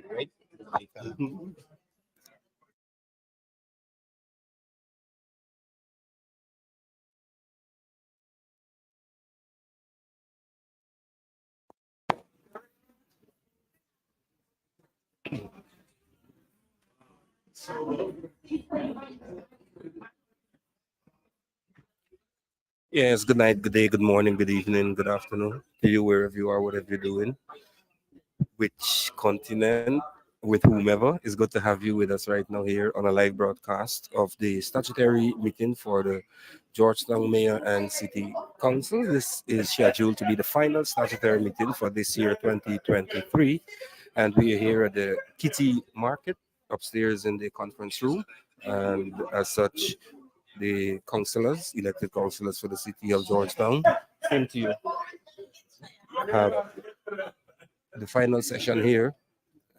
Right? Yes, good night, good day, good morning, good evening, good afternoon to you wherever you are, whatever you're doing, which continent, with whomever. It's good to have you with us right now here on a live broadcast of the statutory meeting for the Georgetown Mayor and City Council. This is scheduled to be the final statutory meeting for this year 2023, and we are here at the Kitty Market upstairs in the conference room. And as such, the councillors, elected councillors for the city of Georgetown, came to you, have the final session here.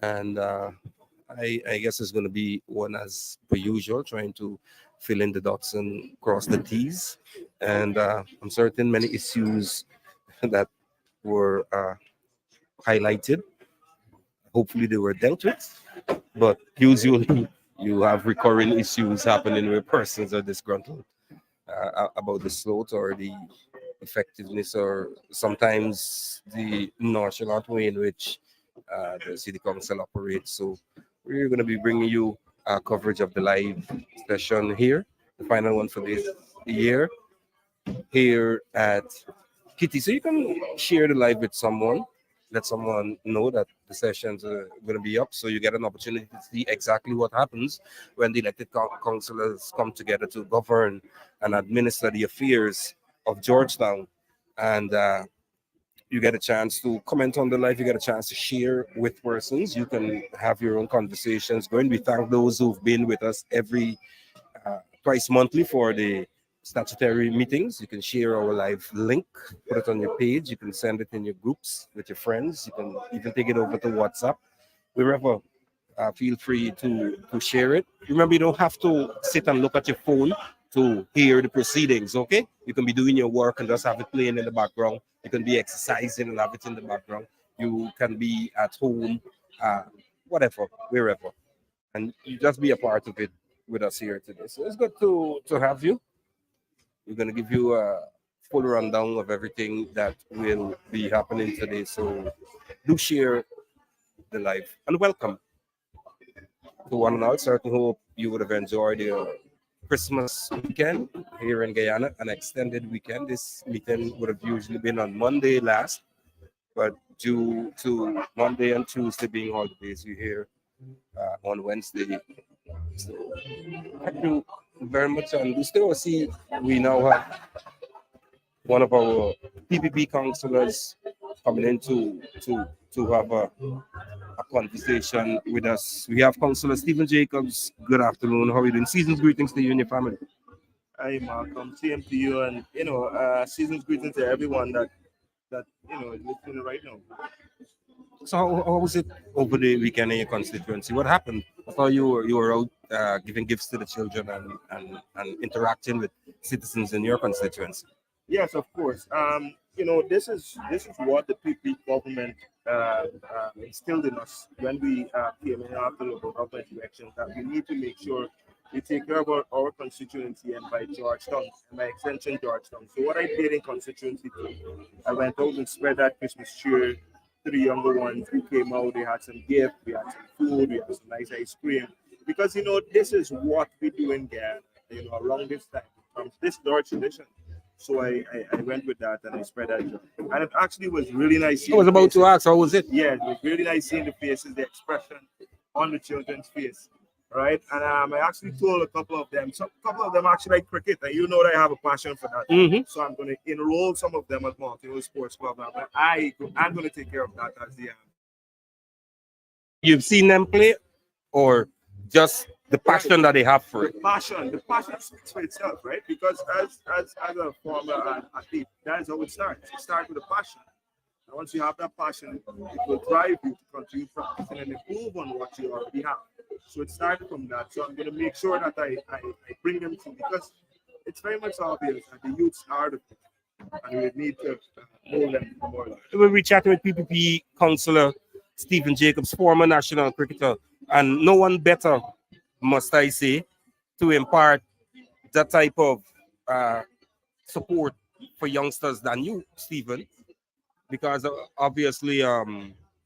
And I guess it's going to be one as per usual, trying to fill in the dots and cross the T's. And I'm certain many issues that were highlighted, hopefully they were dealt with. But usually you have recurring issues happening where persons are disgruntled about the slot or the effectiveness or sometimes the nonchalant way in which the city council operates. So we're going to be bringing you coverage of the live session here, the final one for this year here at Kitty. So you can share the live with someone, let someone know that the sessions are going to be up, so you get an opportunity to see exactly what happens when the elected councillors come together to govern and administer the affairs of Georgetown. And you get a chance to comment on the live, you get a chance to share with persons, you can have your own conversations going. We thank those who've been with us every twice monthly for the statutory meetings. You can share our live link, put it on your page. You can send it in your groups with your friends. You can even take it over to WhatsApp, wherever. Feel free to share it. Remember, you don't have to sit and look at your phone to hear the proceedings. Okay, you can be doing your work and just have it playing in the background. You can be exercising and have it in the background. You can be at home, uh, whatever, wherever, and you just be a part of it with us here today. So it's good to have you. We're gonna give you a full rundown of everything that will be happening today. So do share the live and welcome to one and all. Certainly hope you would have enjoyed your Christmas weekend here in Guyana, an extended weekend. This meeting would have usually been on Monday last, but due to Monday and Tuesday being holidays. You hear on Wednesday. So thank you very much. And we still see we now have one of our PPP counselors coming in to have a conversation with us. We have Counselor Stephen Jacobs. Good afternoon. How are you doing? Season's greetings to you and your family. Hi, Malcolm. Same to you, and season's greetings to everyone that is listening right now. So how was it over the weekend in your constituency? What happened? I thought you were out giving gifts to the children and interacting with citizens in your constituency. Yes, of course. This is what the PP government instilled in us when we came in after local government elections, that we need to make sure we take care of our constituency and by Georgetown and by extension Georgetown. So what I did in constituency two, I went out and spread that Christmas cheer to the younger ones who came out. They had some gift, we had some food, we had some nice ice cream. Because this is what we do in Ghana, around this time. This is our tradition. So I went with that and I spread that joy. And it actually was really nice I seeing was the about to faces. ask, how was it? Yeah, it was really nice seeing the faces, the expression on the children's face. Right. And I actually told a couple of them, some couple of them actually like cricket, and that I have a passion for that. Hmm. So I'm gonna enroll some of them at Mountain Sports Club now. But I'm gonna take care of that as the You've seen them play, or just the passion that they have for it? the passion speaks for itself, right? Because as a former athlete, that is how it starts. It starts with a passion. And once you have that passion, it will drive you to continue practicing and improve on what you already have. So it started from that. So I'm going to make sure that I bring them to, because it's very much obvious that the youths are the future, and we need to hold them more. We'll be chatting with PPP Councillor Stephen Jacobs, former national cricketer, and no one better, must I say, to impart that type of uh, support for youngsters than you, Stephen, because obviously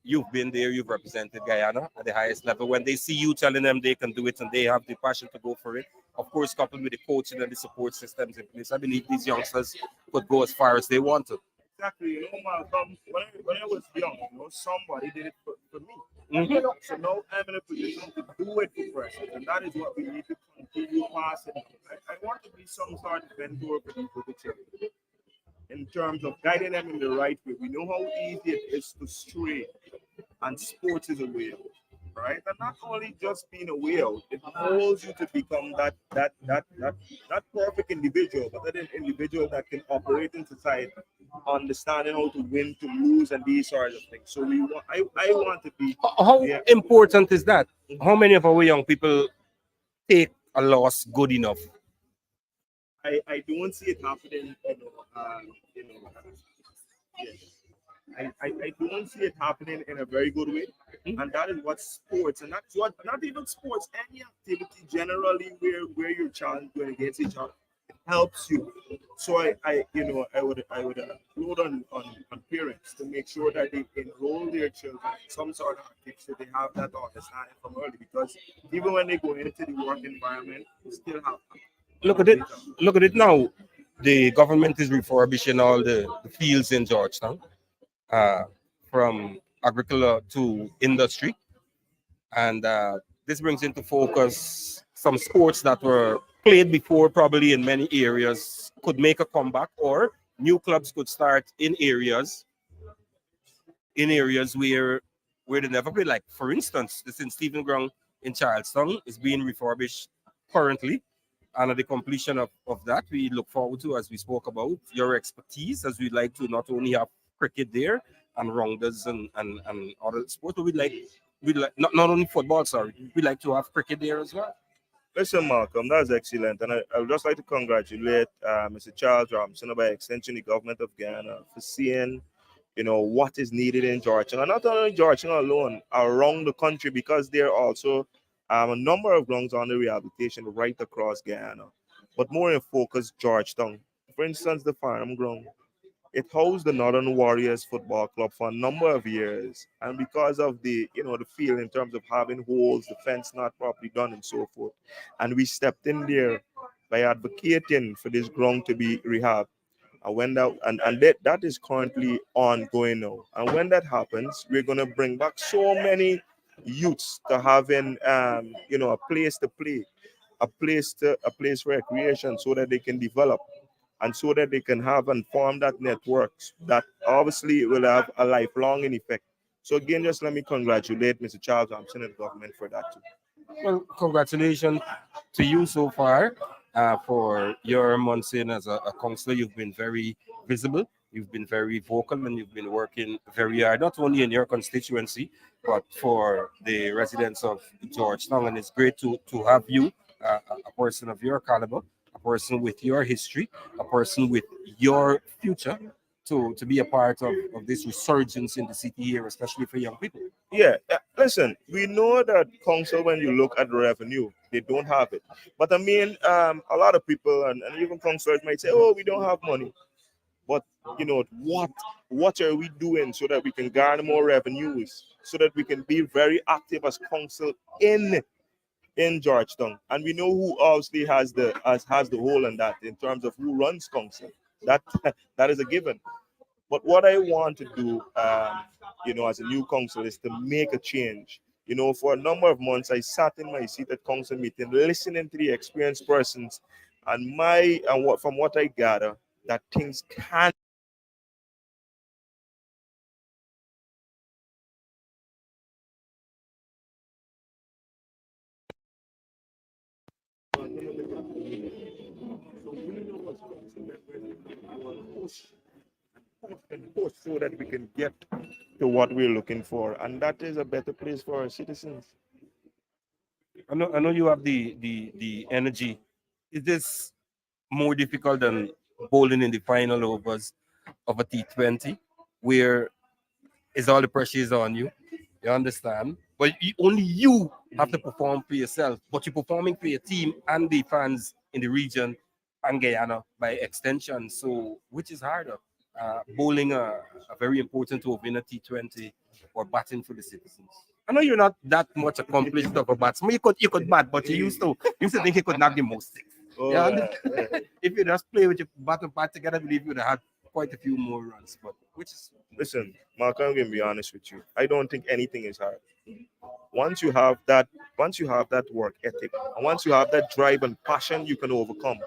you've been there, you've represented Guyana at the highest level. When they see you telling them they can do it and they have the passion to go for it, of course, coupled with the coaching and the support systems in place, I believe these youngsters could go as far as they want to. Exactly. Malcolm, when I was young, somebody did it for me. Mhm. So now I'm in a position to do it for persons, and that is what we need to continue passing. I want to be some sort of mentor for the children in terms of guiding them in the right way. We know how easy it is to stray, and sports is a way out, right? And not only just being a way out, it molds you to become that perfect individual, but that an individual that can operate in society, understanding how to win, to lose, and these sorts of things. So I want to be, How yeah. important is that? How many of our young people take a loss good enough? I don't see it happening, yeah. I don't see it happening in a very good way. And that is what sports, and that's what, not even sports, any activity generally where you're challenged against each other, it helps you. So I would applaud on parents to make sure that they enroll their children in some sort of activity, so they have that understanding from early, because even when they go into the work environment, they still have Look at it. Look at it now. The government is refurbishing all the fields in Georgetown, uh, from agriculture to industry, and this brings into focus some sports that were played before, probably in many areas, could make a comeback, or new clubs could start in areas where they never played. Like for instance, the St. Stephen Ground in Charlestown is being refurbished currently. And at the completion of that, we look forward to, as we spoke about, your expertise, as we'd like to not only have cricket there and rounders and other sports, but we like not only football, sorry, we like to have cricket there as well. Listen, Malcolm, that's excellent. And I would just like to congratulate Mr. Charles Robinson, by extension, the government of Ghana, for seeing, what is needed in Georgia. And not only Georgia alone, around the country, because there are also a number of grounds under rehabilitation right across Guyana. But more in focus, Georgetown. For instance, the Farnham Ground. It housed the Northern Warriors Football Club for a number of years, and because of the feel in terms of having holes, the fence not properly done, and so forth, and we stepped in there by advocating for this ground to be rehabbed. And when that is currently ongoing now. And when that happens, we're gonna bring back so many youths to having a place to play, a place for recreation so that they can develop and so that they can have and form that networks that obviously will have a lifelong in effect. So again, just let me congratulate Mr. Charles Thompson and the government for that too. Well, congratulations to you so far for your months in as a counselor. You've been very visible, you've been very vocal, and you've been working very hard, not only in your constituency, but for the residents of Georgetown. And it's great to have you, a person of your caliber, a person with your history, a person with your future. To be a part of this resurgence in the city here, especially for young people. Yeah, listen, we know that council, when you look at the revenue, they don't have it. But I mean, a lot of people and even councillors might say, oh, we don't have money. But what are we doing so that we can garner more revenues, so that we can be very active as council in Georgetown? And we know who obviously has the whole in that in terms of who runs council. That that is a given. But what I want to do, as a new council, is to make a change. For a number of months, I sat in my seat at council meeting, listening to the experienced persons, from what I gather, that things can. Push so that we can get to what we're looking for, and that is a better place for our citizens. I know you have the energy. Is this more difficult than bowling in the final overs of a T20, where is all the pressure is on you? You understand? But only you have to perform for yourself, but you're performing for your team and the fans in the region and Guyana by extension. So, which is harder? Bowling a very important over in a T20 or batting for the citizens? I know you're not that much accomplished of a batsman. You could bat, but you used to think you could knock the most things. Oh, Yeah, yeah. if you just play with your bat and bat together, I believe you'd have had quite a few more runs. But which is Listen, Mark, I'm gonna be honest with you. I don't think anything is hard. Once you have that work ethic, and once you have that drive and passion, you can overcome.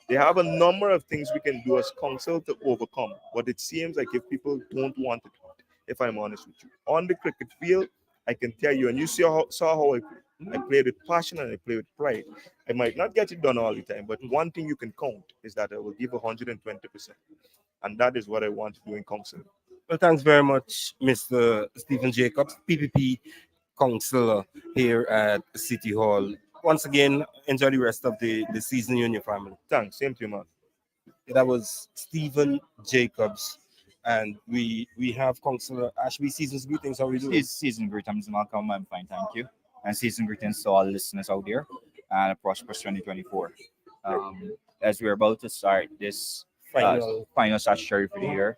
They have a number of things we can do as council to overcome, but it seems like if people don't want it, if I'm honest with you, on the cricket field, I can tell you, and you saw how I play. I played with passion and I play with pride. I might not get it done all the time, but one thing you can count is that I will give 120%, and that is what I want to do in council. well, thanks very much, Mr. Stephen Jacobs, PPP councillor here at City Hall. Once again, enjoy the rest of the season, you and your family. Thanks, same to you, man. That was Stephen Jacobs. And we have Councillor Ashby. Season's greetings. How are you doing? Season greetings, Malcolm. I'm fine, thank you. And season greetings to all listeners out there and a prosperous 2024. As we're about to start this final statutory for the year,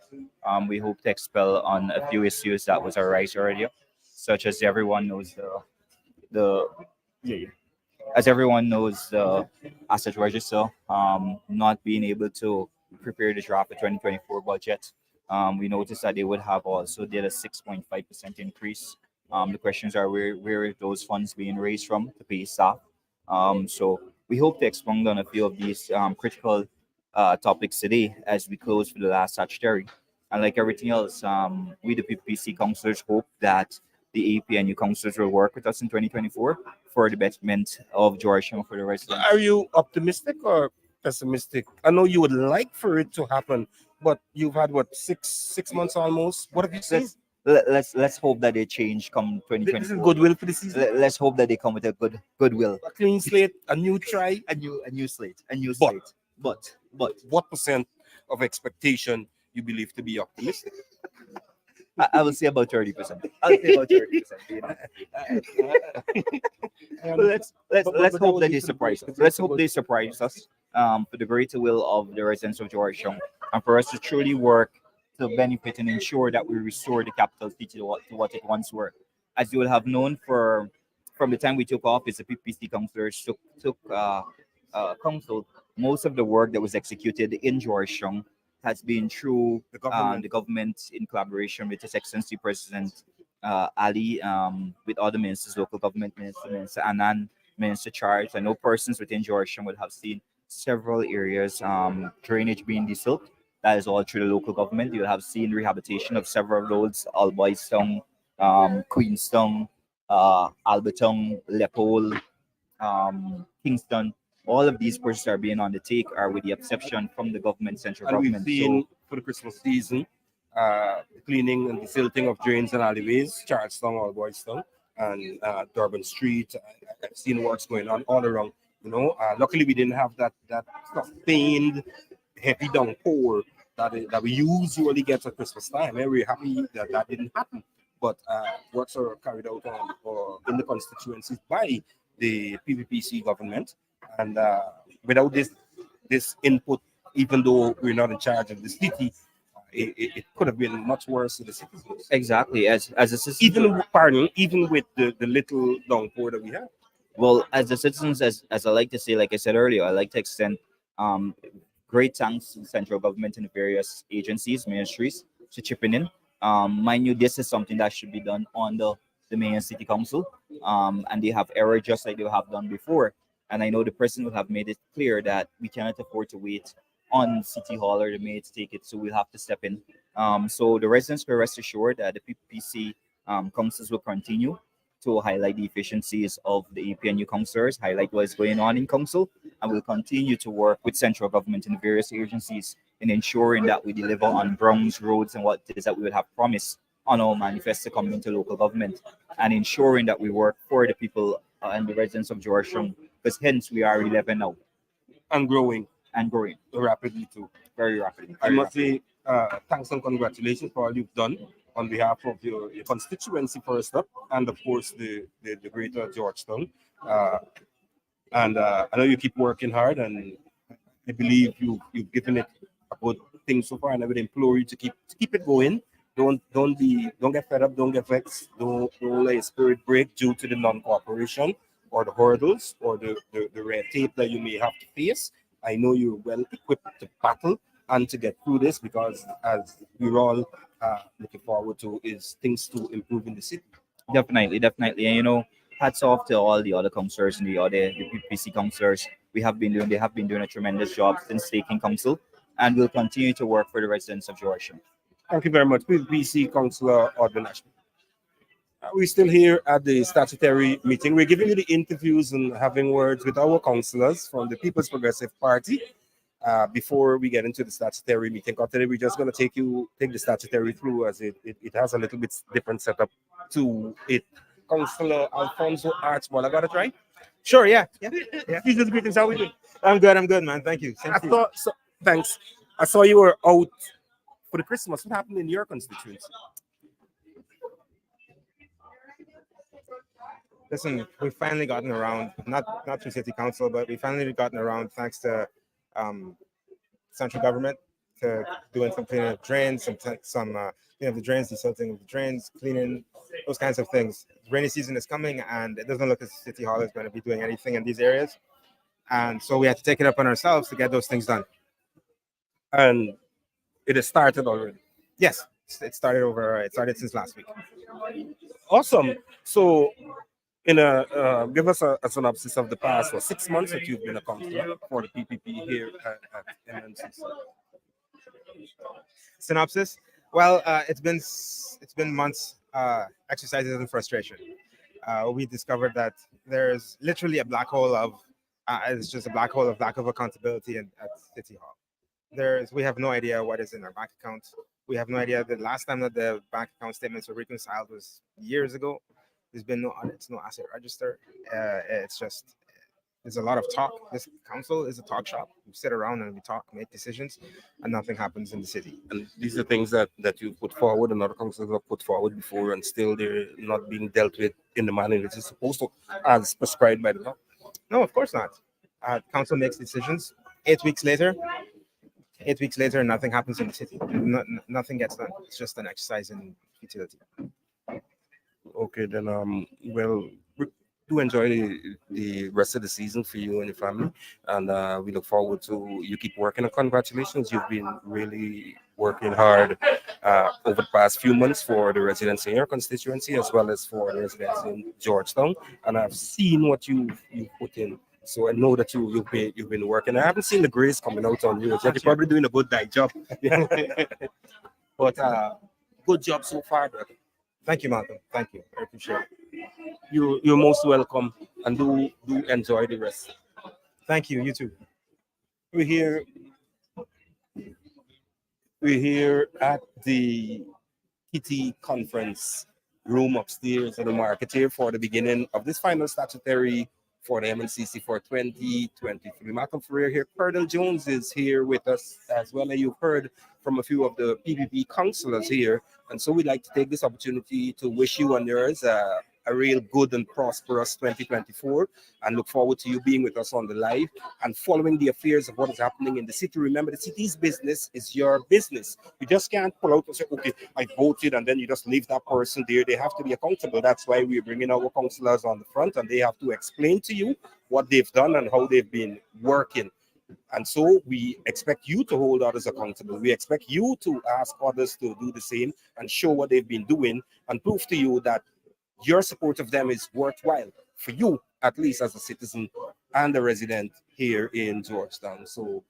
we hope to expel on a few issues that was arise earlier, such as everyone knows the yeah, yeah. As everyone knows, the asset register not being able to prepare the draft for 2024 budget. We noticed that they would have also did a 6.5% increase. The questions are where are those funds being raised from to pay staff? So we hope to expound on a few of these critical topics today as we close for the last statutory. And like everything else, we the PPC councillors hope that the APNU councillors will work with us in 2024 for the betterment of Georgetown for the residents. Are you optimistic or pessimistic? I know you would like for it to happen, but you've had what six months almost. What have you seen? Let's hope that they change come This is 2024. goodwill for the season. Let's hope that they come with a goodwill, A clean slate, a new try. a new slate, a new But- slate. But What percent of expectation you believe to be optimistic? I will say about 30%. I'll say about 30%. But let's hope that they surprise us. Let's hope they surprise us for the greater will of the residents of Georgetown and for us to truly work to benefit and ensure that we restore the capital city to what it once were. As you will have known from the time we took office, the PPC councillors took council. Most of the work that was executed in Georgetown has been through The government. the government in collaboration with His Excellency President Ali, with other ministers, local government minister, Minister Anand, Minister Charles. I know persons within Georgetown would have seen several areas, drainage being desilted. That is all through the local government. You'll have seen rehabilitation of several roads, Alboystown, Queenstown, Alberton, Lepole, Kingston. All of these projects are being undertaken, are with the exception from the government, central And we've government. seen for the Christmas season, cleaning and desilting of drains and alleyways, Charlestown, All Boystown, and Durban Street. I've seen works going on all around. Luckily we didn't have that sustained heavy downpour that we usually get at Christmas time. And we're happy that didn't happen. But works are carried out on or in the constituencies by the PPPC government, and without this input, even though we're not in charge of the city, it could have been much worse to the citizens. Exactly, as a citizen, Even with the little downpour that we have. well, as the citizens, as I like to say, like I said earlier, I like to extend great thanks to the central government and the various agencies, ministries to chipping in. Mind you, this is something that should be done on the mayor and city council, and they have error just like they have done before. And I know the president will have made it clear that we cannot afford to wait on City Hall or the mayor to take it, so we'll have to step in. So the residents can rest assured that the PPC councils will continue to highlight the efficiencies of the APNU councillors, highlight what is going on in council, and will continue to work with central government and the various agencies in ensuring that we deliver on grounds, roads, and what it is that we would have promised on our manifesto coming into local government, and ensuring that we work for the people and the residents of Georgetown, because hence we are 11 now And growing and growing rapidly too. very rapidly. I Very must rapidly. say thanks and congratulations for all you've done on behalf of your constituency first up, and of course the greater Georgetown. I know you keep working hard, and I believe you've given it a good thing so far, and I would implore you to keep it going. Don't get fed up, don't get vexed, don't let your spirit break due to the non-cooperation or the hurdles or the red tape that you may have to face. I know you're well equipped to battle and to get through this, because as we're all looking forward to is things to improve in the city. Definitely, definitely. And hats off to all the other councillors and the PPC councillors. They have been doing a tremendous job since taking council, and will continue to work for the residents of Georgetown. Thank you very much, PPC Councillor Audrey Ashby. We're still here at the statutory meeting. We're giving you the interviews and having words with our councillors from the People's Progressive Party before we get into the statutory meeting. Because today we're just going to take the statutory through, as it has a little bit different setup to it. Councillor Alfonso Archibald, I got it right? Sure, yeah. Season's greetings, how are we doing? I'm good, man. Thank you. Same to you. Thanks. I saw you were out for the Christmas. What happened in your constituency? Listen, we've finally gotten around, not through city council, but we finally gotten around thanks to central government to doing some cleaning of drains, some cleaning of the drains, desilting of the drains, cleaning, those kinds of things. Rainy season is coming, and it doesn't look as City Hall is going to be doing anything in these areas. And so we had to take it up on ourselves to get those things done. And it has started already. Yes, it started since last week. Awesome. So, give us a synopsis of the past 6 months that you've been a councillor for the PPP here at MNCC. Synopsis. Well, it's been months exercises in frustration. We discovered that there's literally a black hole of it's just a black hole of lack of accountability at City Hall. We have no idea what is in our bank accounts. We have no idea. The last time that the bank account statements were reconciled was years ago. There's been no audits, no asset register. There's a lot of talk. This council is a talk shop. We sit around and we talk, make decisions, and nothing happens in the city. And these are things that you put forward and other councils have put forward before, and still they're not being dealt with in the manner it is supposed to, as prescribed by the law. No, of course not. Council makes decisions. 8 weeks later, nothing happens in the city. Nothing gets done. It's just an exercise in futility. Okay, then well, do enjoy the rest of the season for you and your family. And we look forward to you keep working. And congratulations, you've been really working hard over the past few months for the residents in your constituency as well as for the residents in Georgetown. And I've seen what you put in. So I know that you've been working. I haven't seen the grace coming out on you yet. You're probably doing a good night job. But good job so far, brother. Thank you, Malcolm. Thank you. I appreciate it. You're most welcome, and do enjoy the rest. Thank you. You too. We're here. We're here at the Kitty Conference room upstairs at the market here for the beginning of this final statutory for the MNCC for 2023. Malcolm Ferrer here. Colonel Jones is here with us as well. And you've heard from a few of the PPP councillors here. And so we'd like to take this opportunity to wish you and yours a real good and prosperous 2024 and look forward to you being with us on the live and following the affairs of what is happening in the city. Remember, the city's business is your business. You just can't pull out and say, okay, I voted, and then you just leave that person there. They have to be accountable. That's why we're bringing our councillors on the front, and they have to explain to you what they've done and how they've been working. And so we expect you to hold others accountable. We expect you to ask others to do the same and show what they've been doing and prove to you that your support of them is worthwhile for you, at least as a citizen and a resident here in Georgetown. So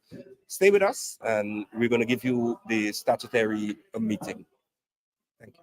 stay with us, and we're going to give you the statutory meeting. Thank you.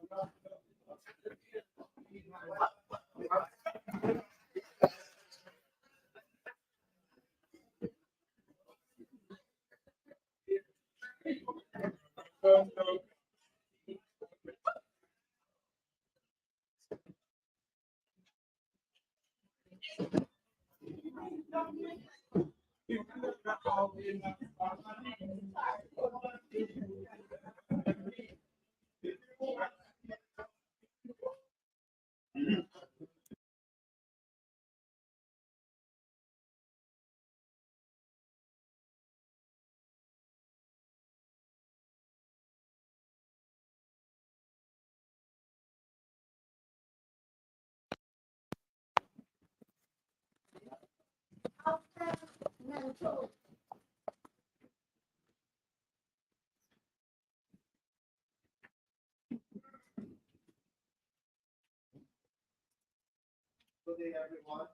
Good day, everyone.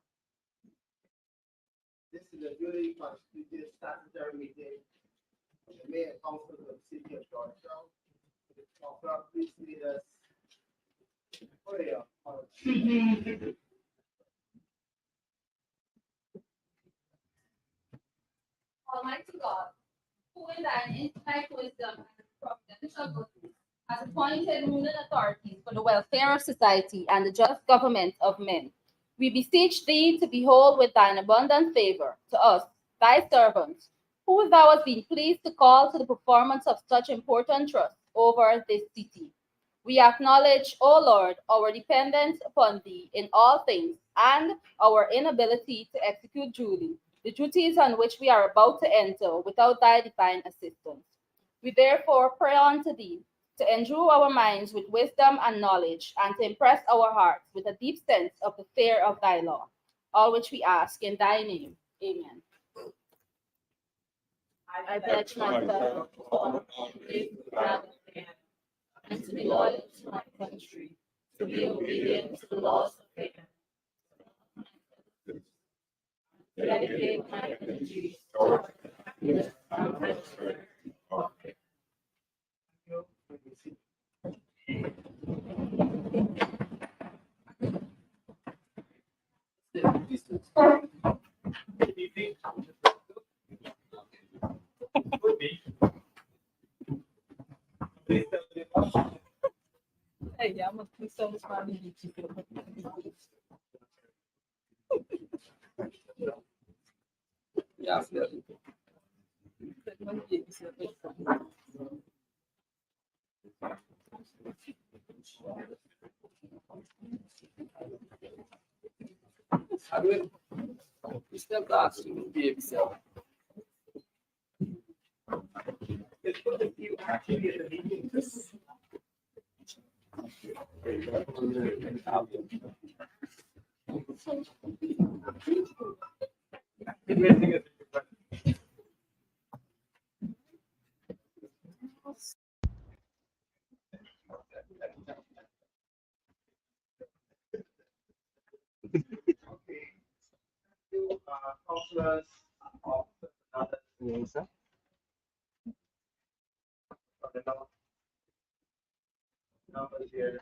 This is a duly constituted statutory meeting of the mayor and council of the city of Georgetown. Councilor, please lead us in prayer. Almighty God, who in thine infinite wisdom and providential goodness has appointed ruling authorities for the welfare of society and the just government of men, we beseech thee to behold with thine abundant favor to us, thy servants, who thou hast been pleased to call to the performance of such important trust over this city. We acknowledge, O Lord, our dependence upon thee in all things and our inability to execute duly the duties on which we are about to enter without thy divine assistance. We therefore pray unto thee to endue our minds with wisdom and knowledge, and to impress our hearts with a deep sense of the fear of thy law, all which we ask in thy name. Amen. I pledge myself to honor and to be loyal to my country, to be obedient to the laws of faith, to dedicate my energies toward happiness and prosperity of faith. Hey, yeah, I'm gonna be so much fun. Yeah, I will. You still got to be yourself. You actually at the meeting. Okay. Councillors of another for the numbers here.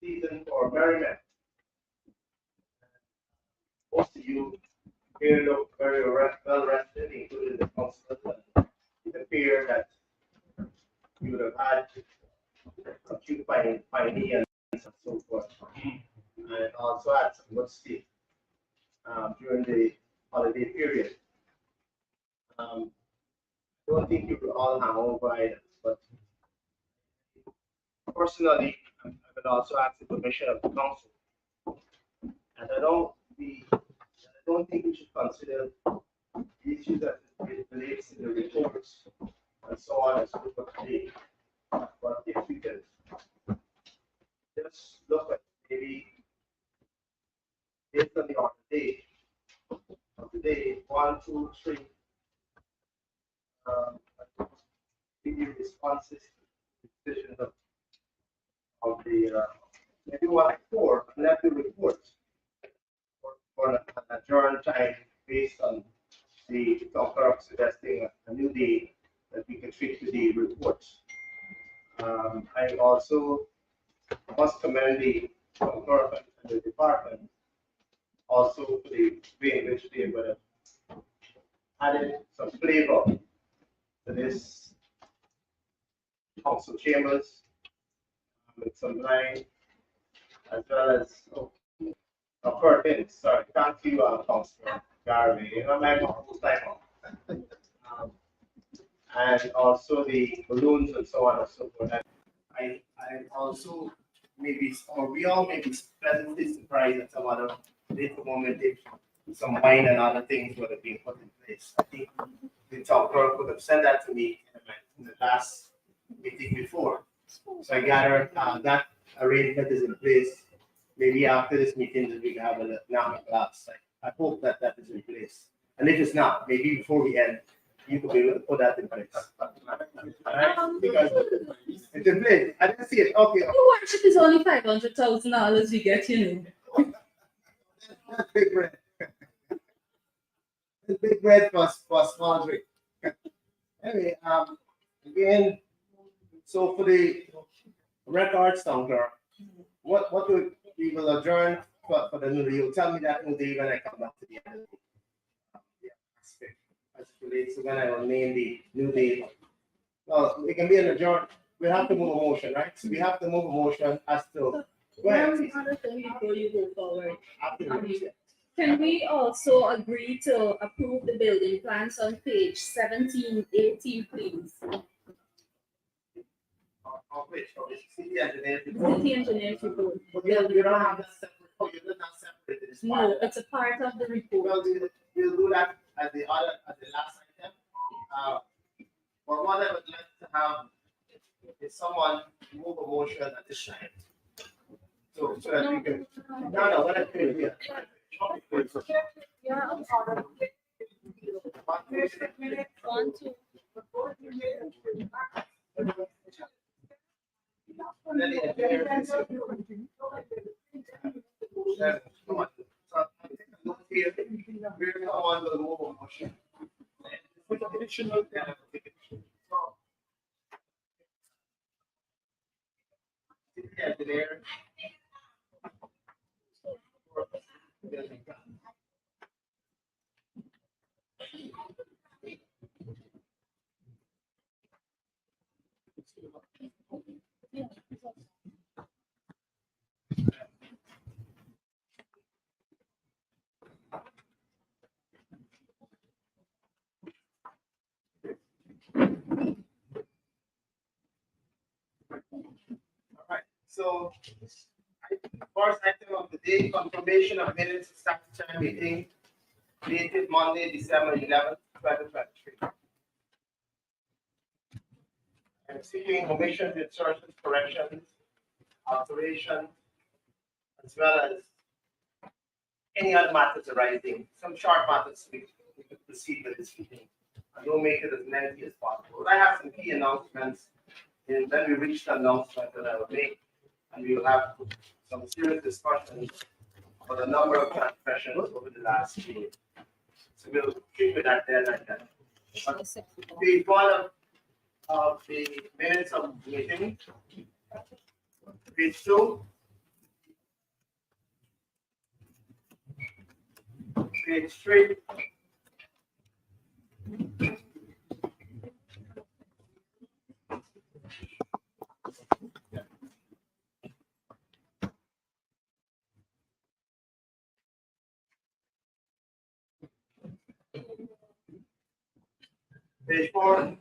Season for merriment. Most of you here look very well rested, including the councillors. It appears that you would have had acute pioneer and so forth. And also had some good sleep during the holiday period. I don't think you will all have over items, but personally, I would also ask the permission of the council. And I don't think we should consider the issues that it relates to the reports and so on and so forth today. But if we can just look at maybe based on the order date of the day, 1, 2, 3, maybe responses to decisions of the maybe 1 and 4, left the reports for an adjourned time based on the doctor of suggesting a new day that we can treat with the reports. I also must commend the doctor and the department also for the way in which they would have added some flavor to this council chambers with some line as well as curtains. Sorry, thank you, Councilor Garvey. You know, my whole time off. And also the balloons and so on and so forth. I also maybe, or we all may be pleasantly surprised at some other little moment if some wine and other things would have been put in place. I think the top clerk would have sent that to me in the last meeting before. So I gather that arrangement is in place. Maybe after this meeting, that we have a glass. I hope that that is in place. And if it's not, maybe before we end, you could be able to put that in place. Right? Because it's in place. I didn't see it. Okay. The worship is only $500,000 we get, you know. That's big bread. That's big bread for small drink. Anyway, again, so for the records counter, what do we will adjourn for the new day? You'll tell me that new day when I come back to the end of the aspect as it relates to when I will name the new day. Well, it can be an adjourn. We have to move a motion, right? So we have to move a motion as to go ahead. One other thing before you go forward. Afterwards. Can we also agree to approve the building plans on page 17, 18, please? Of which? Of the city engineer report? City engineer's report. But you don't have that separate. Oh, you're not separated. It's part No, of that. it's a part of the report. Well, we'll do that at the last item. But what I would like to have is someone move a motion at this time. So that we can, no, what I feel here. Yeah, I'm sorry. 1, 2. And then the engineer can say, come on. So I think a note here, we're going to move a motion. With additional, engineer. All right, so first item of the day, confirmation of minutes of statutory meeting dated Monday, December 11th, 2023. I'm seeking omissions, insertions, corrections alteration, as well as any other matters arising, some short matters we could proceed with this meeting. And don't make it as lengthy as possible. I have some key announcements, and then we reach the announcement that I will make, and we will have some serious discussions on a number of transgressions over the last year. So we'll keep it at that like that. Page one of the minutes of the meeting. Page two. Page three. Page four.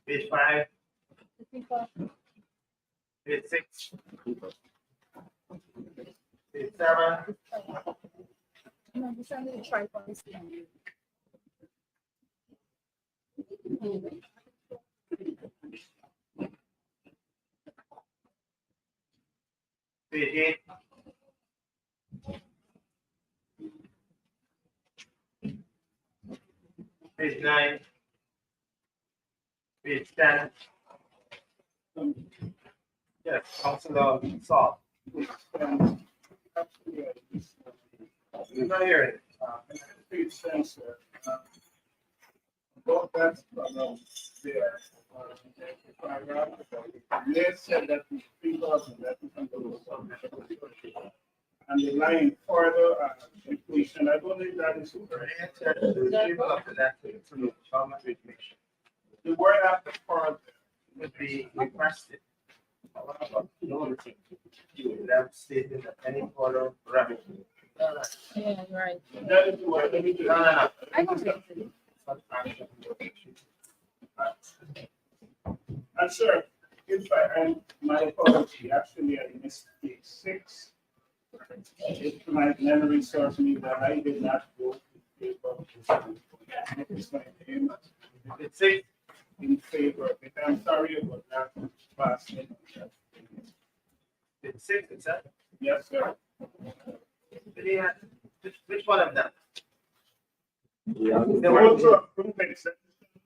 Page five. Page six. Page seven. Page eight. Page nine. Page 10. Yes, Councilor Saul. You're not hearing. Page sense, both that's there. Paragraph, they said that the 3,000 that we can do something. And the line further completion, I believe that is correct. The word after further Would be requested. However, noting you would have stated that any further revenue. Yeah, right. that is the word. Let me do No, it. no, no. I don't think so. And sir, if I, and my apology, actually I missed page 6. If my memory serves me that I did not vote in favor of this. It's my name It's six. in favor. I'm sorry about that. Passing. It's six, it's that. Yes, sir. Yeah. Which one of them? There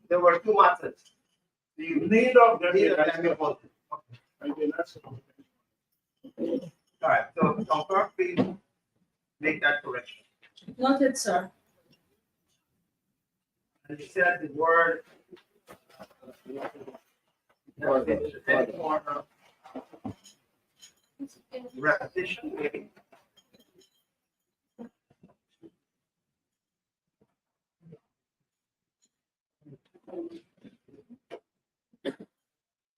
There were two matters. You Need of them. need a time vote. I did not support it. All right, so Councilor, please make that correction. Noted, sir. And you said the word. Repetition, maybe.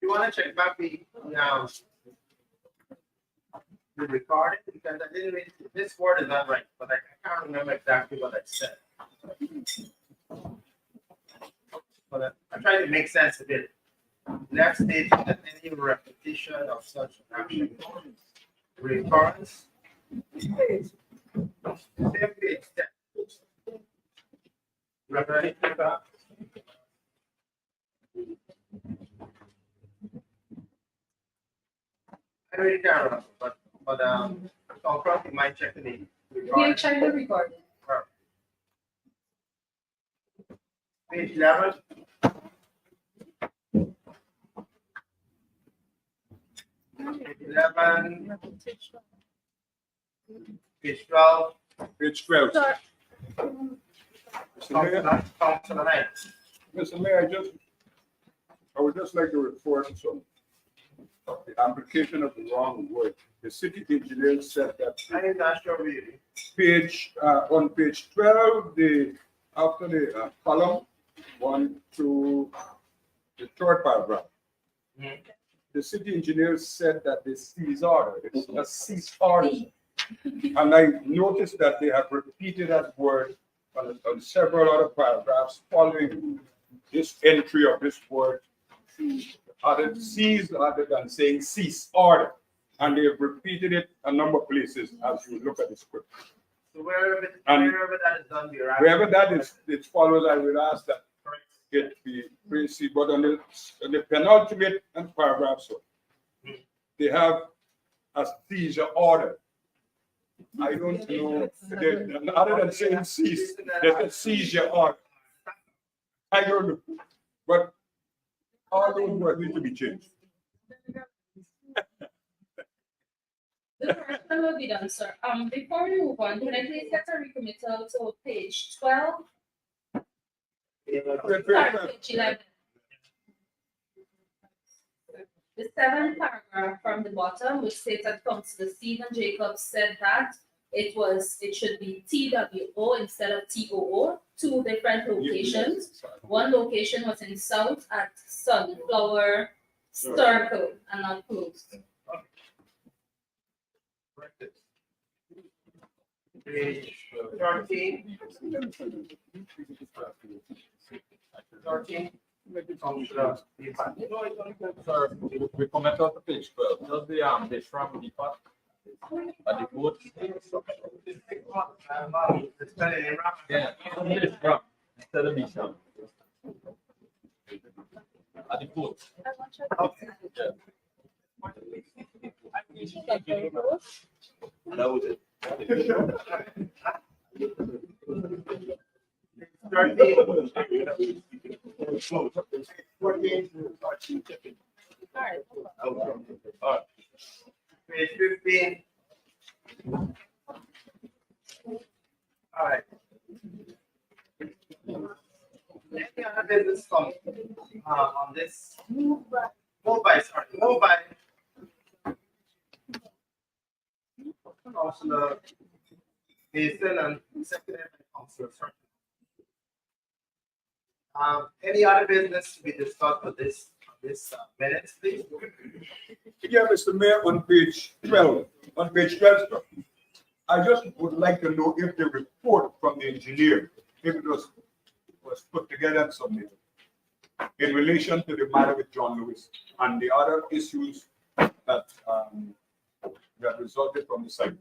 You want to check back the recording, because I didn't read, this word is not right, but I can't remember exactly what I said. But I'm trying to make sense of it. Next stage, that any repetition of such action, recurrence. Same page, 10. Repetition. I really can't remember, but Councilor, you might check the name. You check the recording. Page 11. Page 11, page 12, Page 12. Sir, Councilor Hines. Mr. Mayor, I would just like to report some of the application of the wrong word. The city engineer said that I am not sure really. on page 12, after the column 1 to the third paragraph, Mhm. the city engineer said that the cease order, it's a cease order. And I noticed that they have repeated that word on several other paragraphs following this entry of this word. Other cease rather than saying cease order. And they have repeated it a number of places as you look at the script. So wherever, And wherever that is done, we're wherever that is, it follows, I will ask that it be proceed, but on the penultimate and paragraph, so they have a seizure order. I don't know, other than saying cease, there's a seizure order. I don't know, but all those words need to be changed. The correction will be done, sir. Before we move on, can I please get a recommittal to page 12? Sorry, page 11. The seventh paragraph from the bottom, which states that Councillor Stephen Jacobs said that it should be TWO instead of TOO, two different locations. One location was in South at Sunflower Circle and not closed. Page 13. 13. Councillor Stephen. Sir, we comment on the page 12, just the shrimp depot, at the boat. Yeah, the shrimp, instead of the shrimp. At the boat. Yeah. That was it. 14. Page 15. All right. Any other business come on this? Mobile, sorry, mobile. Councillor Mason and seconded by Councillor Sarton. Any other business to be discussed on this minutes, please? Yeah, Mr. Mayor, on page 12, sir, I just would like to know if the report from the engineer, if it was put together and submitted in relation to the matter with John Lewis and the other issues that resulted from the site.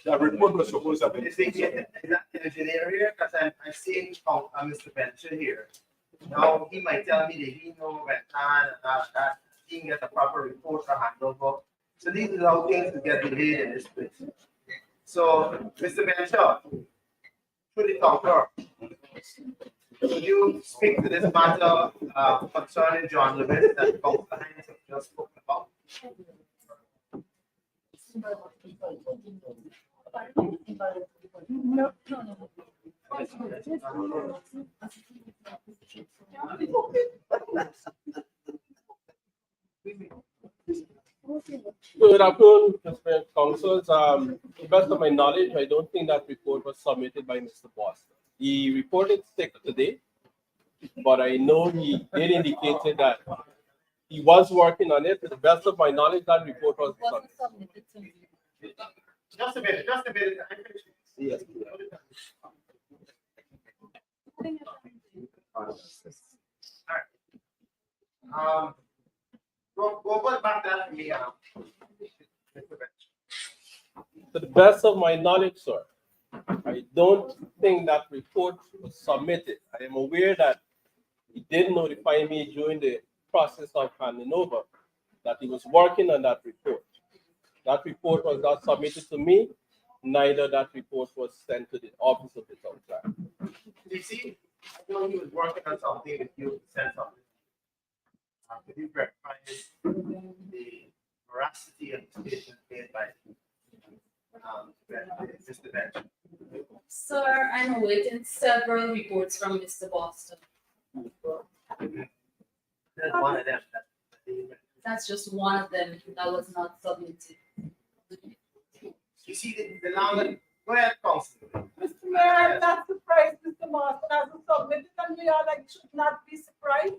That report was supposed to have been. Is that the engineer here? Because I'm seeing Mr. Bencher here. Now, he might tell me that he knows that he can get a proper report or handover. So these are how things will get delayed in this place. So, Mr. Bencher, through the counter, could you speak to this matter concerning John Lewis that Councillor Hines have just spoken about? Good afternoon, Mr. Councils. To the best of my knowledge, I don't think that report was submitted by Mr. Boston. He reported sick today, but I know he did indicate that he was working on it. To the best of my knowledge, that report was Wasn't submitted. submitted to me. Just a minute, just a minute. Yes. Go back that to me. To the best of my knowledge, sir, I don't think that report was submitted. I am aware that he did notify me during the process of handing over that he was working on that report. That report was not submitted to me, neither that report was sent to the office of the town clerk. You see, I know he was working on something with you, sent something. Could you verify the veracity of the statement made by Mr. Bench? Sir, I'm awaiting several reports from Mr. Boston. There's one of them That's just one of them that was not submitted. you see the longer, go ahead, Councilor. Mr. Mayor, I'm not surprised Mr. Boston hasn't submitted, and we all should not be surprised.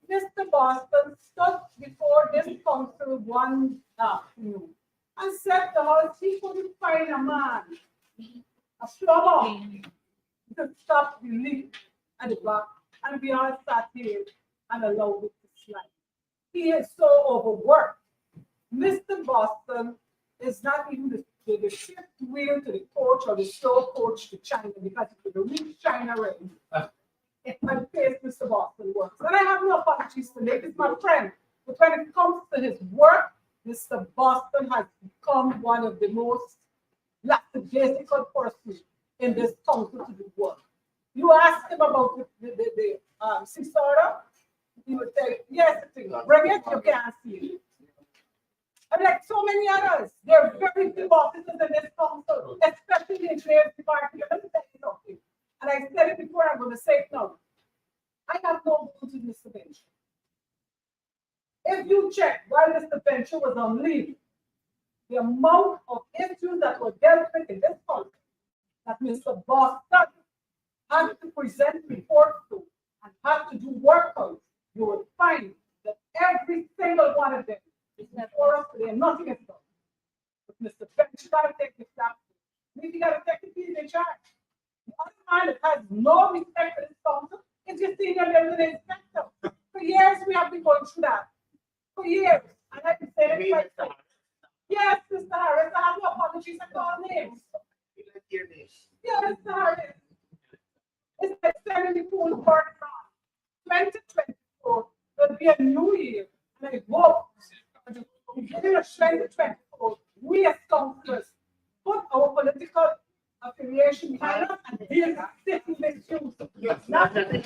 Mr. Boston stood before this council one afternoon and said to us he couldn't find a man, a plumber, to stop the leak at the back, and we all sat here and allowed it to slide. He is so overworked. Mr. Boston is not even the the shift wheel to the coach or the slow coach to China because it could reach China range. If I face Mr. Boston works. And I have no apologies to make. He's my friend. But when it comes to his work, Mr. Boston has become one of the most lackadaisical persons in this country to do work. You ask him about the sixth order, he would say, yes, bring it, you can't see it. And like so many others, they're very big officers in this council, especially the engineers department. Let me tell you something. And I said it before, I'm going to say it now. I have no votes with Mr. Bench. If you check while Mr. Bencher was on leave, the amount of issues that were dealt with in this country that Mr. Boston had to present reports to and had to do work on, you will find that every single one of them is before us today and nothing is done. But Mr. Bencher got to take the flap. Maybe got to take the keys in charge. The other man that has no respect for this council is your senior level inspector. For years we have been going through that. For years. And I can say it right now. Yes, Mr. Harris, I have no apologies. I call names. Yeah, Mr. Harris. It's like sending the pool burning on. 2024 will be a new year. And I hope at the beginning of 2024, we as councillors put our political affiliation behind us and deal with city issues. Not even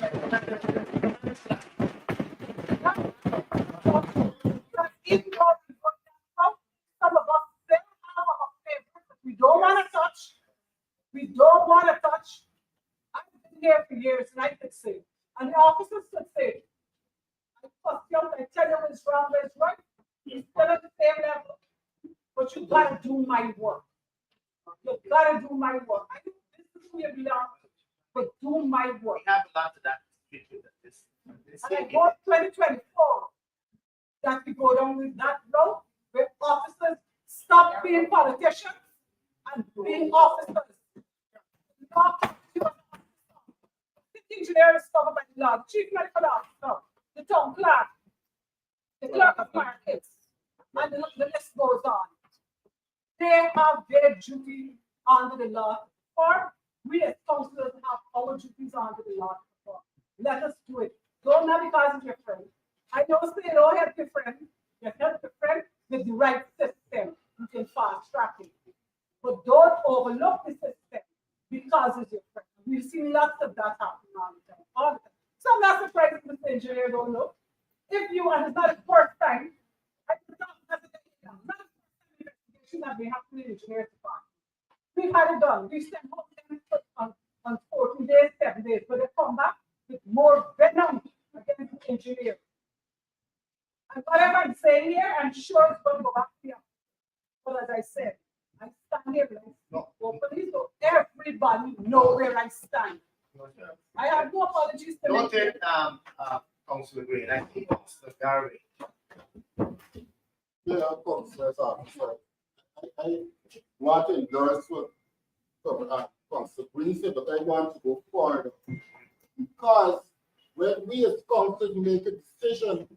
some of us still have our favorites that we don't want to touch. We don't want to touch. I've been here for years and I could say, and the officers could say, I trust you, I tell you what's wrong, what's right. You're still at the same level, but you gotta do my work. You gotta do my work. I think this is who you belong to, but do my work. We have a lot of that. And I hope 2024 that we go down with that road where officers stop being politicians and being officers. The engineer is covered by the law, the chief medical officer, the town clerk, the clerk of markets, and the list goes on. They have their duty under the law, or we as councillors have our duties under the law. Let us do it. Don't not because of your friend. I know say don't help your friend. You help your friend with the right system. You can fast track it. But don't overlook the system because it's your friend. We've seen lots of that happen all the time. All the time. So I'm not surprised if Mr. Engineer don't know. If you, and it's not the first time, I think not the first time investigation that been happening in the engineer's department. We've had it done. We've sent home on 14 days, 7 days, but they come back with more venom against the engineer. And whatever I'm saying here, I'm sure it's going to go back here. But as I said, I stand here openly so everybody know where I stand. I have no apologies to make. Noted, Councilor Green. I think Councilor Gary. Yeah, Councilor, I want to endorse what Councilor Green said, but I want to go further. Because when we as councillors make a decision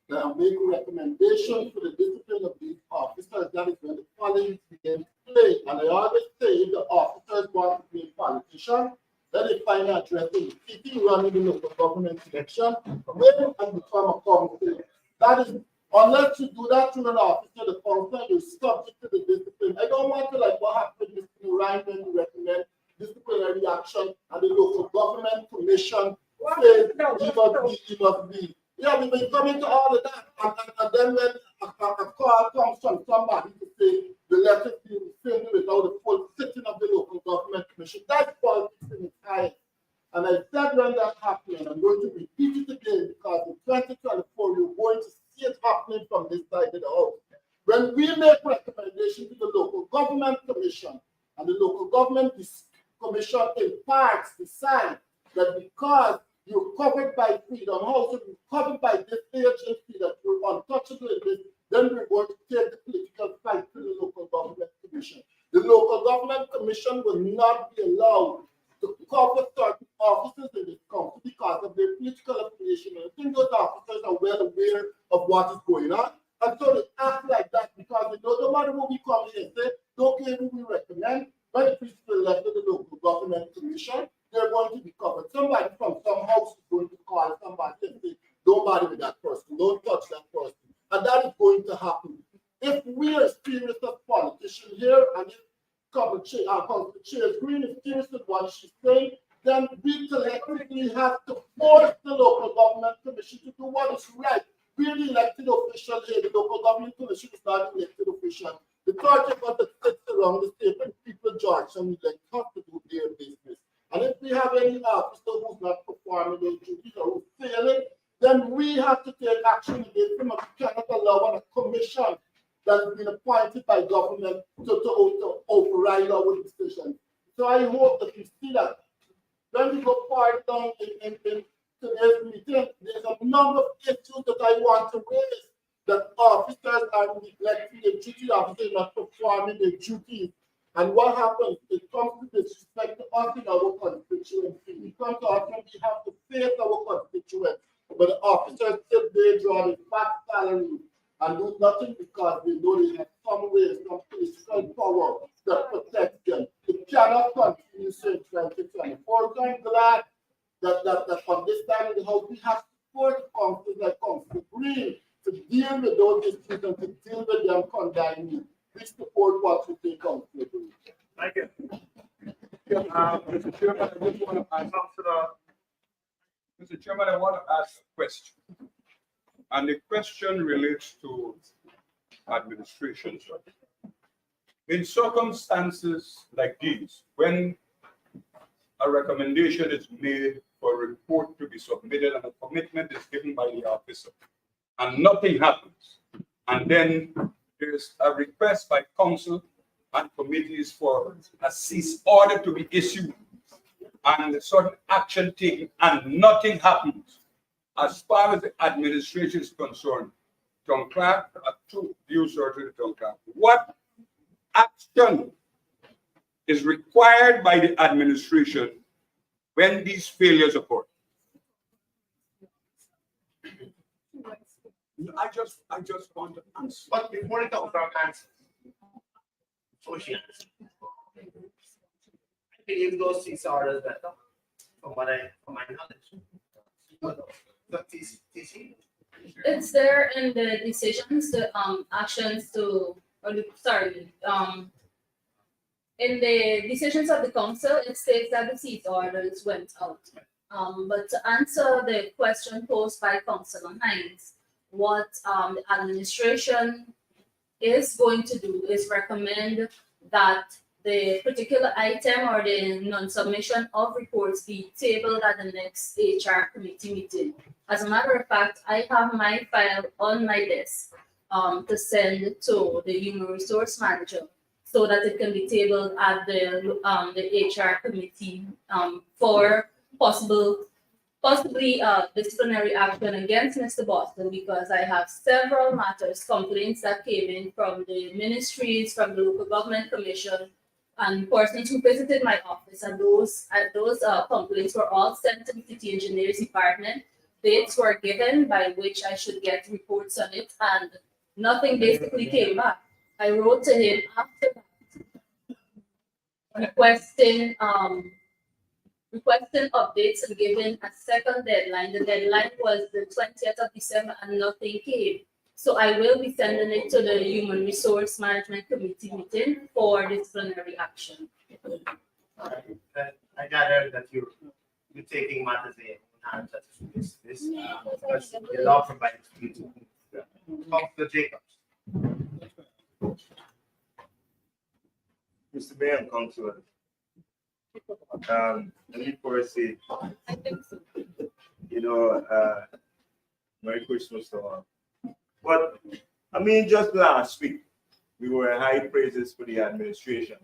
and make a recommendation for the discipline of these officers, that is when the following begin to play. And I always say if the officers want to be a politician, then they find addressing the city running the local government election, when and become a councillor. That is, unless you do that to an officer, the councillor is subject to the discipline. I don't want to like what happened with Ryan when you recommend disciplinary action and the local government commission says he must be. Yeah, we've been coming to all of that. And then when a call comes from somebody to say the letter be filled without the full sitting of the local government commission, that's politics in its highest. And I said when that happened, and I'm going to repeat it again because in 2024, you're going to see it happening from this side of the house. When we make recommendations to the local government commission, and the local government commission in parts decide that because you're covered by Freedom House, you're covered by this agency that you're untouchable in this, then we're going to take the political fight to the local government commission. The local government commission will not be allowed to cover certain officers in this country because of their political affiliation. And I think those officers are well aware of what is going on. And so they act like that because they don't, no matter what we come here and say, don't care who we recommend, when the people left to the local government commission, they're going to be covered. Somebody from some house is going to call somebody and say, don't bother with that person, don't touch that person. And that is going to happen. If we are serious as politicians here, and if Council Chair Green is serious with what she's saying, then we collectively have to force the local government commission to do what is right. We're the elected official here. The local government commission is not the elected official. The 30 of us that sits around the state and people judge and we like have to do their business. And if we have any officer who's not performing their duties or who's failing, then we have to take action against them. We cannot allow a commission that has been appointed by government to override our decision. So I hope that you see that when we go far down in today's meeting, there's a number of issues that I want to raise, that officers are neglecting their duty, officers not performing their duties. And what happens? It comes to disrespect to us in our constituency. We come to us and we have to face our constituents. But the officers sit there drawing fat salaries and do nothing because they know they have some ways, some political power that protects them. It cannot continue so in 2024. So I'm glad that on this time in the House, we have support councils like Council Green to deal with those issues and to deal with them condemning. We support what we think Council Green. Thank you. Mr. Chairman, I just want to ask, Mr. Chairman, I want to ask a question. And the question relates to administration. In circumstances like these, when a recommendation is made for a report to be submitted and a commitment is given by the officer, and nothing happens, and then there's a request by council and committees for a cease order to be issued and a certain action taken, and nothing happens. As far as the administration is concerned, Town Clerk, to due to the Town Clerk, what action is required by the administration when these failures occur? I just want to answer. But before it comes from answer, so she answered. I believe those cease orders better, from my knowledge. But TC. It's there in the decisions, the actions to, in the decisions of the council, it states that the cease orders went out. But to answer the question posed by Councillor Hines, what the administration is going to do is recommend that the particular item or the non-submission of reports be tabled at the next HR committee meeting. As a matter of fact, I have my file on my desk to send to the human resource manager so that it can be tabled at the HR committee for possibly disciplinary action against Mr. Boston, because I have several matters, complaints that came in from the ministries, from the local government commission, and persons who visited my office, and those complaints were all sent to the city engineers department. Dates were given by which I should get reports on it, and nothing basically came back. I wrote to him after that, requesting updates and giving a second deadline. The deadline was the 20th of December and nothing came. So I will be sending it to the Human Resource Management Committee meeting for disciplinary action. I gather that you're taking matters in hands such as this. Because the law provides you to Councillor Jacobs. Mr. Mayor and Councillor, let me first say, Merry Christmas to all. But I mean, just last week, we were in high praises for the administration.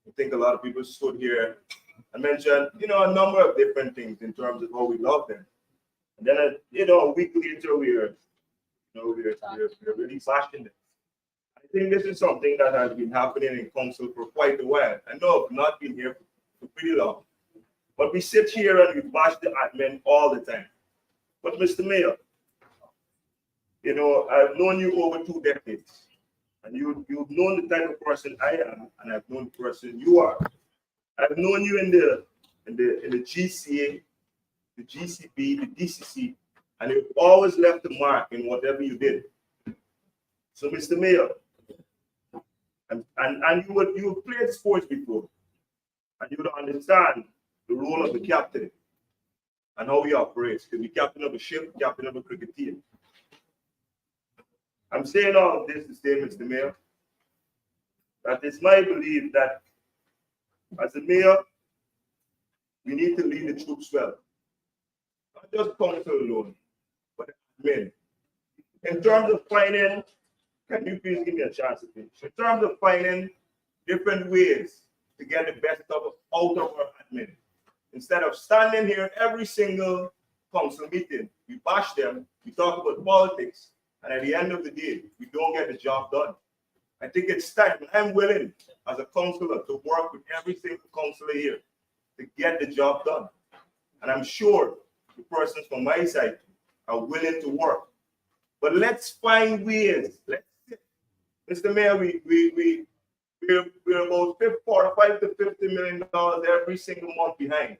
I think a lot of people stood here and mentioned, a number of different things in terms of how we love them. And then, a week later, we're really bashing them. I think this is something that has been happening in council for quite a while. I know I've not been here for pretty long, but we sit here and we bash the admin all the time. But Mr. Mayor, You know, I've known you over 2 decades, and you've known the type of person I am, and I've known the person you are. I've known you in the GCA, the GCB, the DCC, and you've always left a mark in whatever you did. So, Mr. Mayor, and you've played sports before, and you would understand the role of the captain and how he operates. To be captain of a ship, captain of a cricket team. I'm saying all of this to say, Mr. Mayor, that it's my belief that as a mayor, we need to lead the troops well. Not just council alone, but admin. In terms of finding, can you please give me a chance to finish? In terms of finding different ways to get the best out of our admin, instead of standing here every single council meeting, we bash them, we talk about politics, and at the end of the day, we don't get the job done. I think it's time. I'm willing, as a councillor, to work with every single councillor here to get the job done. And I'm sure the persons from my side are willing to work. But let's find ways. Mr. Mayor, we're about $45 to $50 million every single month behind.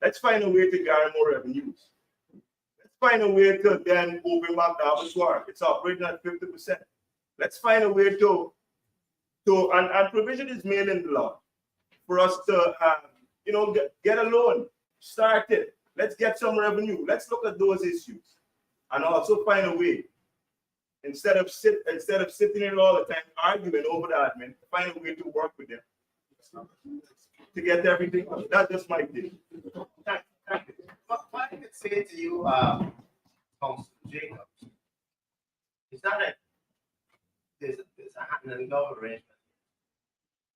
Let's find a way to garner more revenues. Let's find a way to then open back the abattoir. It's operating at 50%. Let's find a way to and provision is made in the law for us to, get a loan, start it. Let's get some revenue. Let's look at those issues, and also find a way. Instead of sitting here all the time arguing over the admin, find a way to work with them to get everything. That's just my thing. Thank you. What I could say to you, Councilor Jacobs, is that there's a hand and glove arrangement.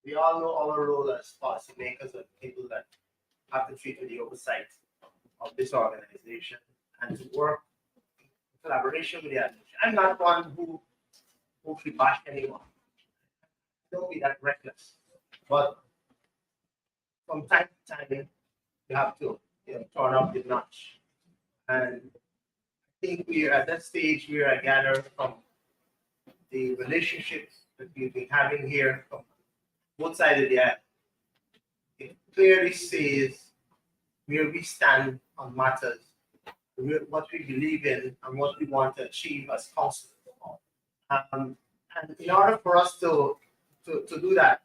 We all know our role as policymakers and people that have to treat with the oversight of this organization and to work in collaboration with the administration. I'm not one who should bash anyone. Don't be that reckless. But from time to time, you have to turn up the notch. And I think we are at that stage where I gather from the relationships that we've been having here from both sides of the aisle. It clearly says where we stand on matters, what we believe in, and what we want to achieve as councillors. And in order for us to do that,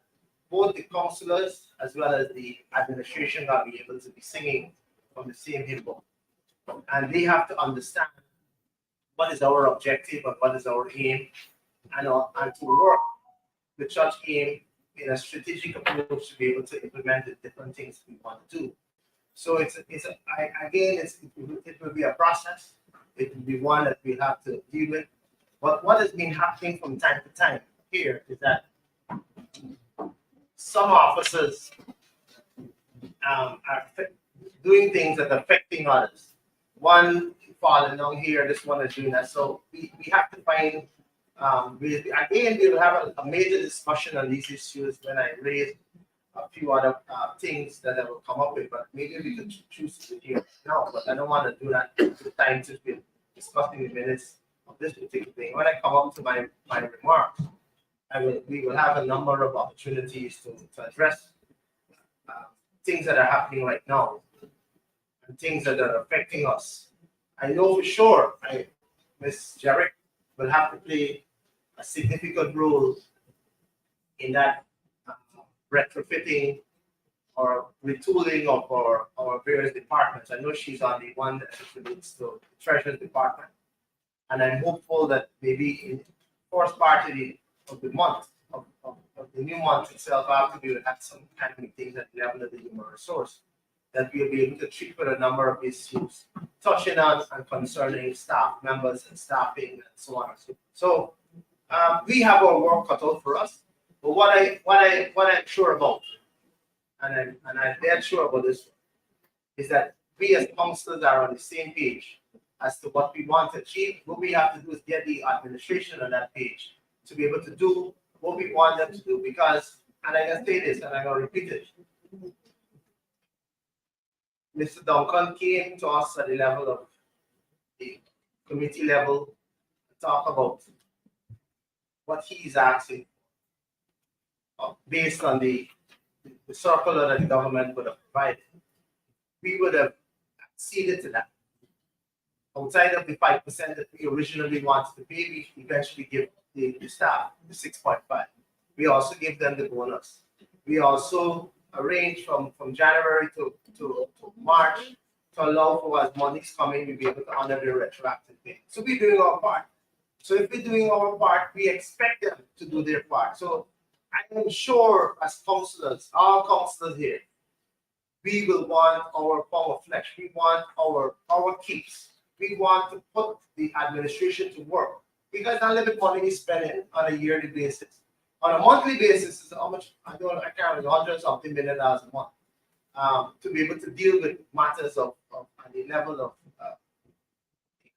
both the councillors as well as the administration are be able to be singing from the same hymn book. And they have to understand what is our objective and what is our aim, and to work with such aim in a strategic approach to be able to implement the different things we want to do. So it will be a process. It will be one that we have to deal with. But what has been happening from time to time here is that some officers are doing things that are affecting others. One falling down here, this one is doing that. So we have to find again, we will have a major discussion on these issues when I raise a few other things that I will come up with, but maybe we could choose to do here now, but I don't want to do that at the time to be discussing the minutes of this particular thing. When I come up to my remarks, we will have a number of opportunities to address things that are happening right now and things that are affecting us. I know for sure Ms. Jarrett will have to play a significant role in that retrofitting or retooling of our various departments. I know she's on the one that relates to the Treasury Department, and I'm hopeful that maybe in the first part of the month, of the new month itself, after we will have some kind of meetings at the level of the human resource, that we'll be able to treat with a number of issues touching on and concerning staff members and staffing and so on and so forth. So we have our work cut out for us. But what I'm sure about, and I'm dead sure about this, is that we as councillors are on the same page as to what we want to achieve. What we have to do is get the administration on that page to be able to do what we want them to do. Because, and I can say this, and I'm going to repeat it, Mr. Duncan came to us at the level of the committee level, talk about what he's asking based on the circular that the government would have provided, we would have acceded to that. Outside of the 5% that we originally wanted to pay, we eventually give the staff the 6.5. We also give them the bonus. We also arrange from January to March to allow for as money's coming, we'll be able to honor the retroactive pay. So we're doing our part. So if we're doing our part, we expect them to do their part. So I am sure as councillors, our councillors here, we will want our pound of flesh. We want our keeps. We want to put the administration to work because not every money is spending on a yearly basis. On a monthly basis, is how much I can't remember, $100-something million a month to be able to deal with matters of at the level of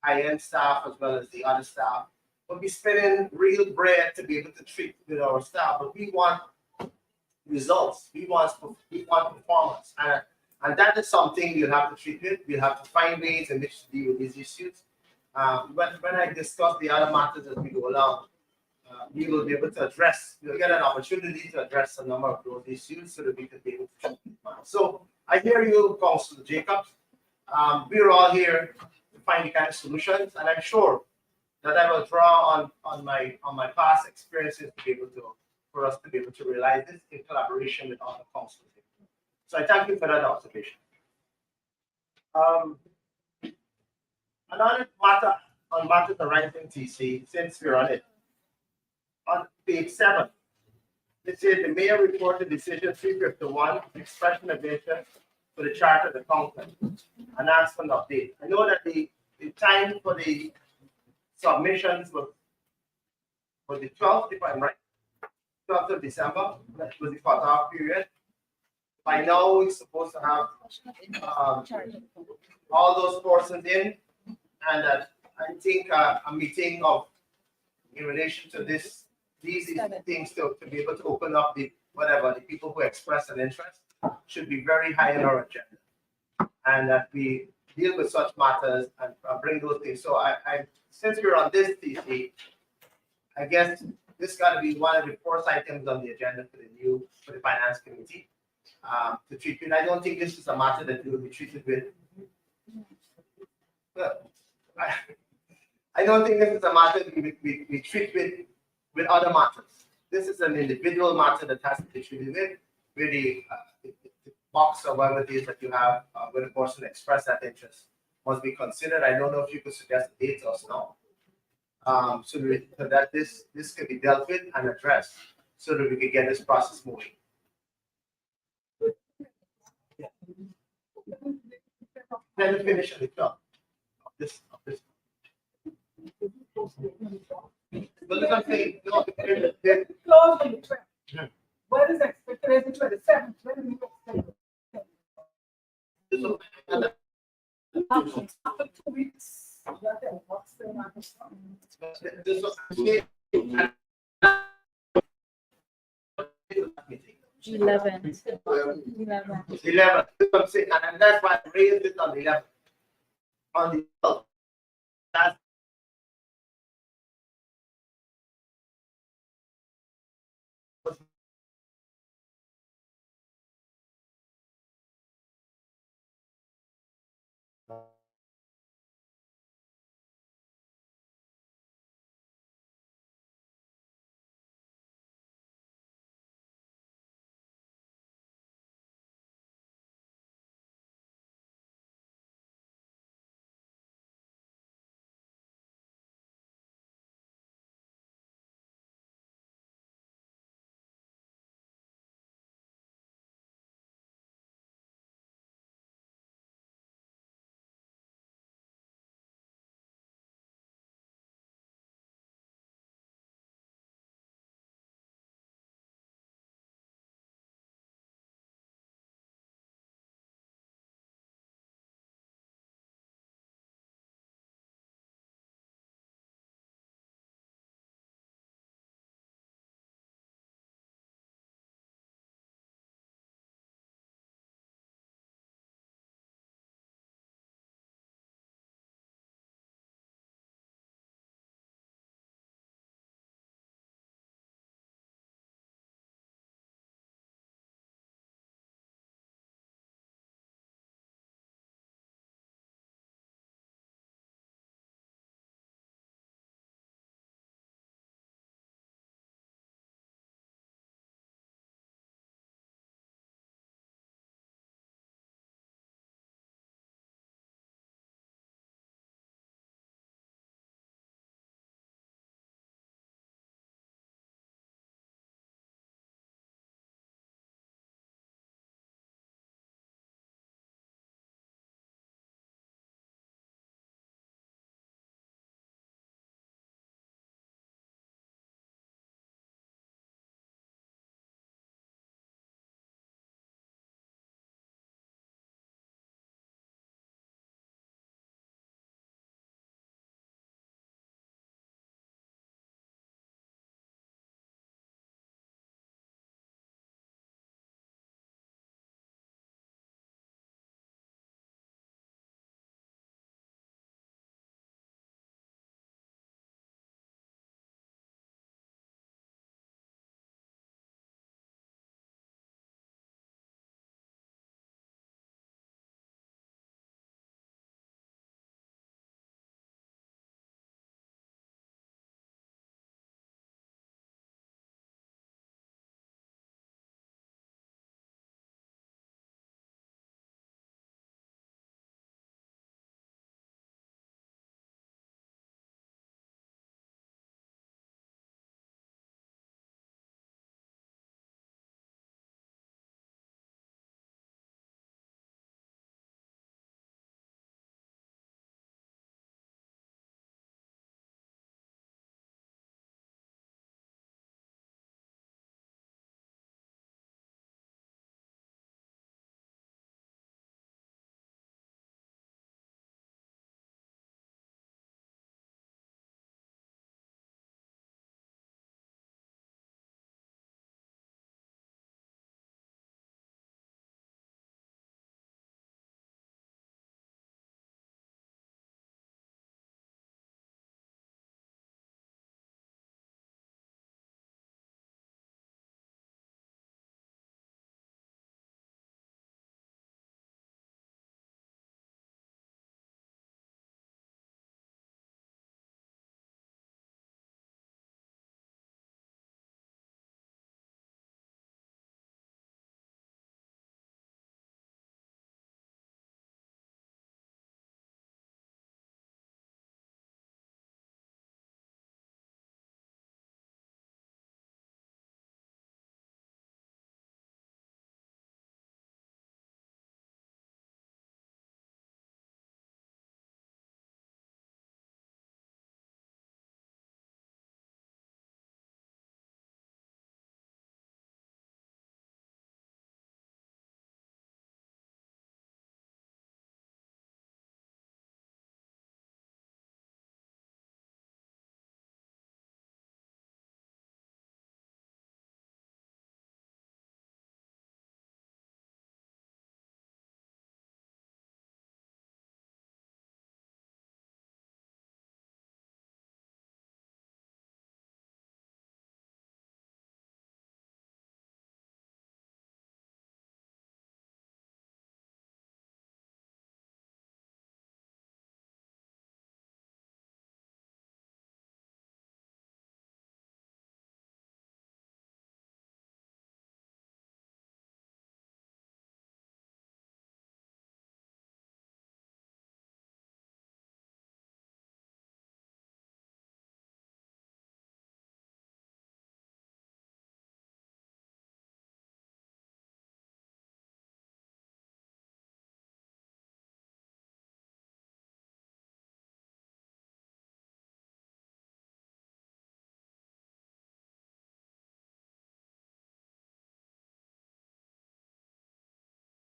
high-end staff as well as the other staff. But we're spending real bread to be able to treat with our staff. But we want results. We want performance, and that is something we'll have to treat with. We'll have to find ways in which to deal with these issues. When I discuss the other matters as we go along, we will be able to address. We'll get an opportunity to address a number of those issues so that we can be able to treat them. So I hear you, Councillor Jacobs. We're all here to find the kind of solutions, and I'm sure that I will draw on my past experiences to be able to for us to be able to realize this in collaboration with other councils. So I thank you for that observation. Another matter on matters arising TC, since we're on it. On page 7, it says the mayor reported decision 351, expression of interest for the charter of the council, announcement update. I know that the time for the submissions was the 12th, if I'm right, 12th of December. That was the cutoff period. By now, we're supposed to have all those portions in, and I think a meeting in relation to these things to be able to open up the people who express an interest should be very high in our agenda, and that we deal with such matters and bring those things. So I since we're on this TC, I guess this got to be one of the first items on the agenda for the finance committee to treat with. I don't think this is a matter that we will be treated with. Well, I don't think this is a matter we treat with other matters. This is an individual matter that has to be treated with the box or whatever it is that you have where the person expressed that interest must be considered. I don't know if you could suggest a date or so. So that this can be dealt with and addressed so that we can get this process moving. Yeah. Let me finish on the top of this. But look, I'm saying, no, Close on the 12th. What is expected? Is the 27th? When do you expect? After 2 weeks. What's the matter? This was 11. 11. And that's why I raised it on the 11th. On the 12th. That's